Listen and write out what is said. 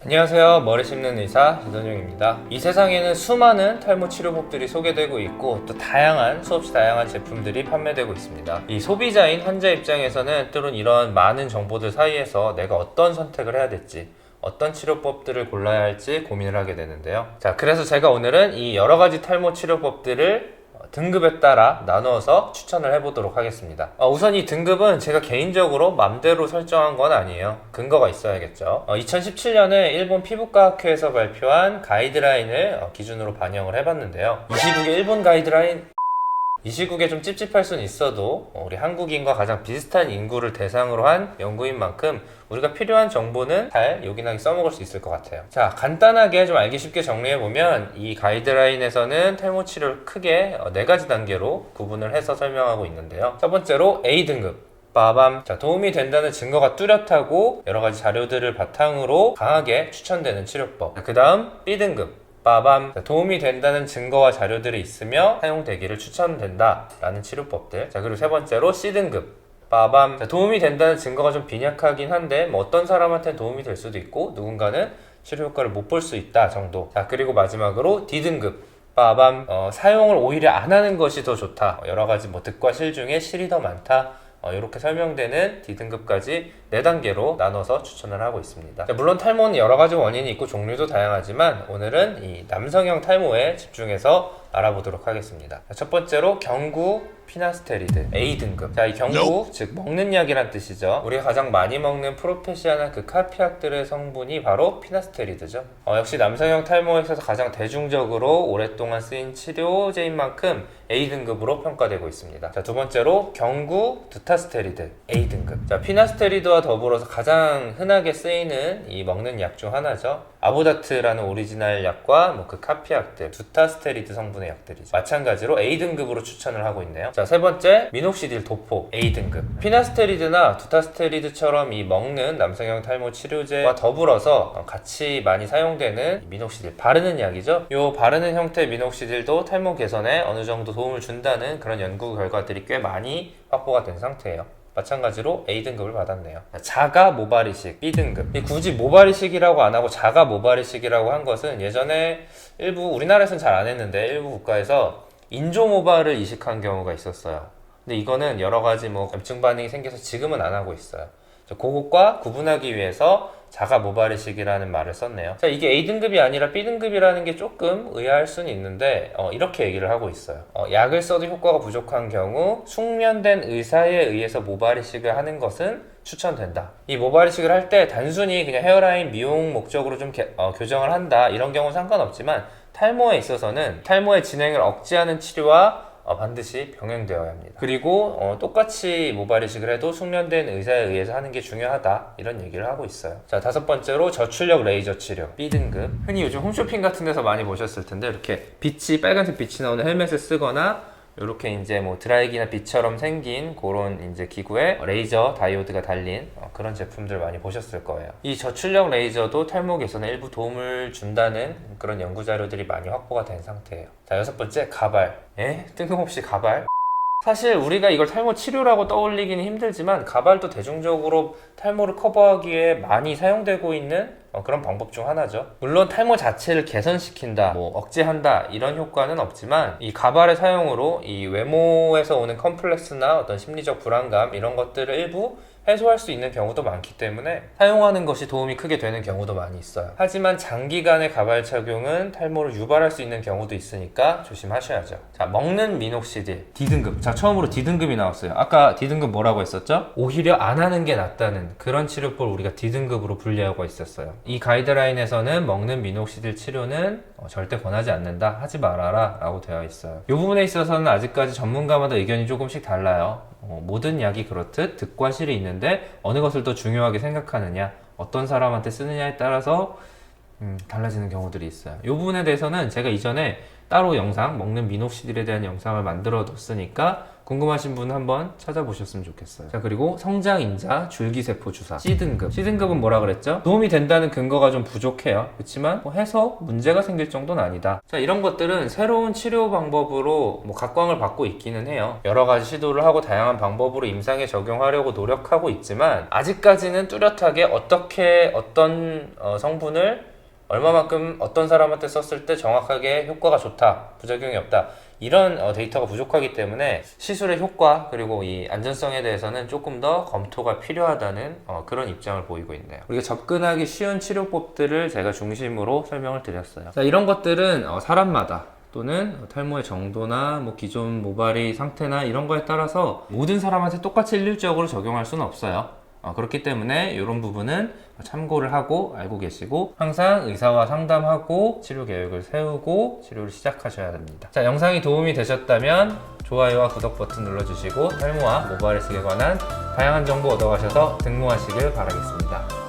안녕하세요. 머리 씹는 의사 이선용입니다. 이 세상에는 수많은 탈모 치료법들이 소개되고 있고 또 수없이 다양한 제품들이 판매되고 있습니다. 이 소비자인 환자 입장에서는 때론 이런 많은 정보들 사이에서 내가 어떤 선택을 해야 될지, 어떤 치료법들을 골라야 할지 고민을 하게 되는데요. 자, 그래서 제가 오늘은 이 여러 가지 탈모 치료법들을 등급에 따라 나누어서 추천을 해보도록 하겠습니다. 우선 이 등급은 제가 개인적으로 맘대로 설정한 건 아니에요. 근거가 있어야겠죠. 2017년에 일본 피부과학회에서 발표한 가이드라인을 기준으로 반영을 해봤는데요. 이 시국의 일본 가이드라인, 이 시국에 좀 찝찝할 수는 있어도 우리 한국인과 가장 비슷한 인구를 대상으로 한 연구인 만큼 우리가 필요한 정보는 잘 요긴하게 써먹을 수 있을 것 같아요. 자, 간단하게 좀 알기 쉽게 정리해보면 이 가이드라인에서는 탈모 치료를 크게 4가지 단계로 구분을 해서 설명하고 있는데요. 첫 번째로 A등급, 빠밤. 자, 도움이 된다는 증거가 뚜렷하고 여러 가지 자료들을 바탕으로 강하게 추천되는 치료법. 그 다음 B등급, 빠밤. 도움이 된다는 증거와 자료들이 있으며 사용되기를 추천된다 라는 치료법들. 자, 그리고 세 번째로 C등급, 빠밤. 자, 도움이 된다는 증거가 좀 빈약하긴 한데 어떤 사람한테는 도움이 될 수도 있고 누군가는 치료 효과를 못 볼 수 있다 정도. 자, 그리고 마지막으로 D등급, 빠밤. 사용을 오히려 안 하는 것이 더 좋다. 여러 가지 득과 실 중에 실이 더 많다. 이렇게 설명되는 D등급까지 4단계로 나눠서 추천을 하고 있습니다. 자, 물론 탈모는 여러 가지 원인이 있고 종류도 다양하지만 오늘은 이 남성형 탈모에 집중해서 알아보도록 하겠습니다. 자, 첫 번째로 경구 피나스테리드 A등급. 자, 이 경구, 즉 먹는 약이란 뜻이죠. 우리가 가장 많이 먹는 프로페시아나 그 카피약들의 성분이 바로 피나스테리드죠. 역시 남성형 탈모에 있어서 가장 대중적으로 오랫동안 쓰인 치료제인 만큼 A등급으로 평가되고 있습니다. 자, 두 번째로 경구 두타스테리드 A등급. 자, 피나스테리드와 더불어서 가장 흔하게 쓰이는 이 먹는 약 중 하나죠. 아보다트라는 오리지널 약과 그 카피약들, 두타스테리드 성분의 약들이죠. 마찬가지로 A등급으로 추천을 하고 있네요. 자, 세 번째 미녹시딜 도포 A등급. 피나스테리드나 두타스테리드처럼 이 먹는 남성형 탈모 치료제와 더불어서 같이 많이 사용되는 미녹시딜, 바르는 약이죠. 요 바르는 형태의 미녹시딜도 탈모 개선에 어느 정도 도움을 준다는 그런 연구 결과들이 꽤 많이 확보가 된 상태예요. 마찬가지로 A등급을 받았네요. 자가 모발이식 B등급. 굳이 모발이식이라고 안 하고 자가 모발이식이라고 한 것은 예전에 일부, 우리나라에서는 잘 안 했는데 일부 국가에서 인조 모발을 이식한 경우가 있었어요. 근데 이거는 여러 가지 염증 반응이 생겨서 지금은 안 하고 있어요. 그것과 구분하기 위해서 자가 모발이식이라는 말을 썼네요. 자, 이게 A등급이 아니라 B등급이라는 게 조금 의아할 수는 있는데 이렇게 얘기를 하고 있어요. 약을 써도 효과가 부족한 경우 숙련된 의사에 의해서 모발이식을 하는 것은 추천된다. 이 모발이식을 할 때 단순히 그냥 헤어라인 미용 목적으로 좀 교정을 한다 이런 경우는 상관없지만 탈모에 있어서는 탈모의 진행을 억제하는 치료와 반드시 병행되어야 합니다. 그리고 똑같이 모발이식을 해도 숙련된 의사에 의해서 하는 게 중요하다 이런 얘기를 하고 있어요. 자, 다섯 번째로 저출력 레이저 치료 B등급. 흔히 요즘 홈쇼핑 같은 데서 많이 보셨을 텐데 이렇게 빨간색 빛이 나오는 헬멧을 쓰거나 이렇게 이제 드라이기나 빛처럼 생긴 그런 이제 기구에 레이저 다이오드가 달린 그런 제품들 많이 보셨을 거예요. 이 저출력 레이저도 탈모 개선에 일부 도움을 준다는 그런 연구 자료들이 많이 확보가 된 상태예요. 자, 여섯 번째 가발. 뜬금없이 가발. 사실 우리가 이걸 탈모 치료라고 떠올리기는 힘들지만 가발도 대중적으로 탈모를 커버하기에 많이 사용되고 있는 그런 방법 중 하나죠. 물론 탈모 자체를 개선시킨다, 억제한다 이런 효과는 없지만 이 가발의 사용으로 이 외모에서 오는 컴플렉스나 어떤 심리적 불안감 이런 것들을 일부 해소할 수 있는 경우도 많기 때문에 사용하는 것이 도움이 크게 되는 경우도 많이 있어요. 하지만 장기간의 가발 착용은 탈모를 유발할 수 있는 경우도 있으니까 조심하셔야죠. 자, 먹는 미녹시딜 D등급. 자, 처음으로 D등급이 나왔어요. 아까 D등급 뭐라고 했었죠? 오히려 안 하는 게 낫다는 그런 치료법을 우리가 D등급으로 분류하고 있었어요. 이 가이드라인에서는 먹는 미녹시딜 치료는 절대 권하지 않는다, 하지 말아라 라고 되어 있어요. 이 부분에 있어서는 아직까지 전문가마다 의견이 조금씩 달라요. 모든 약이 그렇듯 득과 실이 있는데 어느 것을 더 중요하게 생각하느냐, 어떤 사람한테 쓰느냐에 따라서 달라지는 경우들이 있어요. 이 부분에 대해서는 제가 이전에 따로 영상, 먹는 미녹시딜에 대한 영상을 만들어 뒀으니까 궁금하신 분은 한번 찾아보셨으면 좋겠어요. 자, 그리고 성장인자 줄기세포 주사 C등급. C등급은 뭐라 그랬죠? 도움이 된다는 근거가 좀 부족해요. 그렇지만 뭐 해서 문제가 생길 정도는 아니다. 자, 이런 것들은 새로운 치료 방법으로 뭐 각광을 받고 있기는 해요. 여러 가지 시도를 하고 다양한 방법으로 임상에 적용하려고 노력하고 있지만 아직까지는 뚜렷하게 어떻게 어떤 성분을 얼마만큼 어떤 사람한테 썼을 때 정확하게 효과가 좋다, 부작용이 없다, 이런 데이터가 부족하기 때문에 시술의 효과 그리고 이 안전성에 대해서는 조금 더 검토가 필요하다는 그런 입장을 보이고 있네요. 우리가 접근하기 쉬운 치료법들을 제가 중심으로 설명을 드렸어요. 자, 이런 것들은 사람마다 또는 탈모의 정도나 뭐 기존 모발이 상태나 이런 거에 따라서 모든 사람한테 똑같이 일률적으로 적용할 수는 없어요. 그렇기 때문에 이런 부분은 참고를 하고 알고 계시고 항상 의사와 상담하고 치료 계획을 세우고 치료를 시작하셔야 됩니다. 자, 영상이 도움이 되셨다면 좋아요와 구독 버튼 눌러주시고 탈모와 모발 해식에 관한 다양한 정보 얻어가셔서 등모하시길 바라겠습니다.